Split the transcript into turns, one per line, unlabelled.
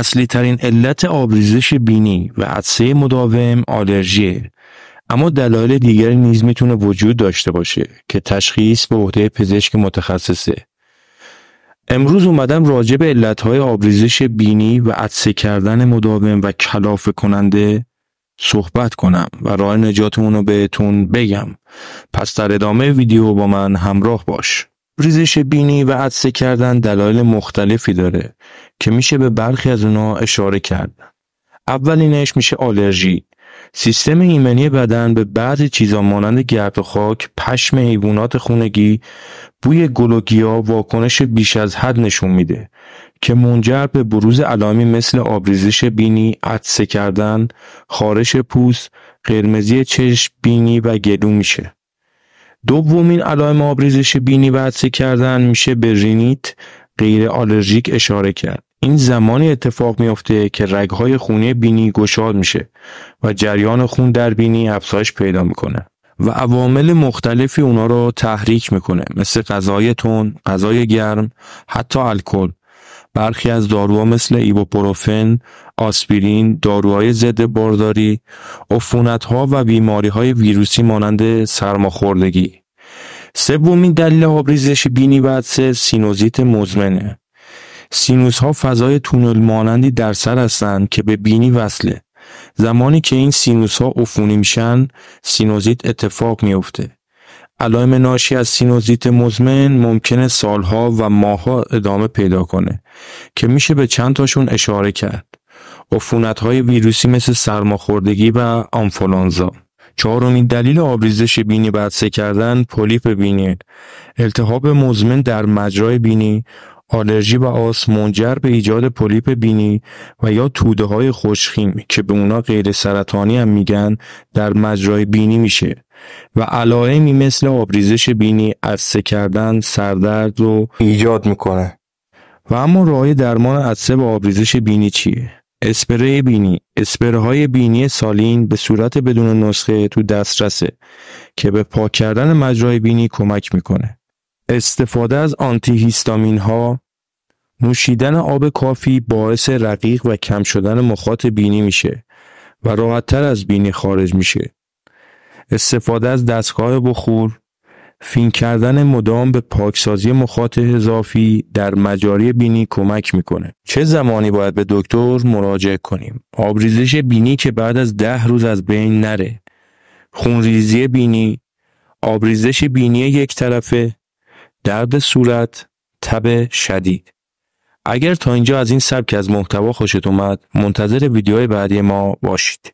اصلی ترین علت آبریزش بینی و عطسه مداوم آلرژیه، اما دلایل دیگری نیز میتونه وجود داشته باشه که تشخیص به عهده پزشک متخصصه. امروز اومدم راجع به علتهای آبریزش بینی و عطسه کردن مداوم و کلافه کننده صحبت کنم و راه نجاتمون رو بهتون بگم. پس در ادامه ویدیو با من همراه باش. آبریزش بینی و عطسه کردن دلایل مختلفی داره که میشه به برخی از اونا اشاره کرد. اولینش میشه آلرژی. سیستم ایمنی بدن به بعضی چیزا مانند گرد و خاک، پشم حیوانات خونگی، بوی گل و گیاه واکنش بیش از حد نشون میده که منجر به بروز علائمی مثل آبریزش بینی، عطسه کردن، خارش پوست، قرمزی چشم، بینی و گلو میشه. دومین علائم آبریزش بینی و عطسه کردن میشه به رینیت غیر آلرژیک اشاره کرد. این زمانی اتفاق میفته که رگ‌های خونی بینی گشاد میشه و جریان خون در بینی افزایش پیدا میکنه و عوامل مختلفی اونا رو تحریک میکنه، مثل غذای تند، غذای گرم، حتی الکل. برخی از داروها مثل ایبوپروفن، آسپرین، داروهای ضد بارداری، عفونت‌ها و بیماری‌های ویروسی مانند سرماخوردگی. سومین دلیل آبریزش بینی و عطسه سینوزیت مزمنه. سینوس‌ها فضای تونل مانندی در سر هستند که به بینی وصله. زمانی که این سینوس‌ها عفونی میشن، سینوزیت اتفاق میفته. علائم ناشی از سینوزیت مزمن ممکنه سالها و ماهها ادامه پیدا کنه که میشه به چند تاشون اشاره کرد. عفونت‌های ویروسی مثل سرماخوردگی و آنفولانزا. چهارمین دلیل آبریزش بینی و عطسه کردن پولیپ بینی. التهاب مزمن در مجرای بینی، آلرژی و آسم منجر به ایجاد پولیپ بینی و یا توده‌های خوشخیم که به اونا غیر سرطانی هم میگن در مجرای بینی میشه و علائمی مثل آبریزش بینی، عطسه کردن، سردرد رو ایجاد میکنه. و اما راه درمان عطسه و آبریزش بینی چیه؟ اسپری بینی. اسپرهای بینی سالین به صورت بدون نسخه تو دسترسه که به پاک کردن مجرای بینی کمک میکنه. استفاده از آنتی هیستامین ها، نوشیدن آب کافی باعث رقیق و کم شدن مخاط بینی میشه و راحت‌تر از بینی خارج میشه. استفاده از دستگاه بخور، فین کردن مدام به پاکسازی مخاط اضافی در مجاری بینی کمک میکنه. چه زمانی باید به دکتر مراجعه کنیم؟ آبریزش بینی که بعد از 10 روز از بین نره. خونریزی بینی، آبریزش بینی یک طرفه، درد صورت، تب شدید. اگر تا اینجا از این سبک از محتوا خوشت اومد، منتظر ویدیوهای بعدی ما باشید.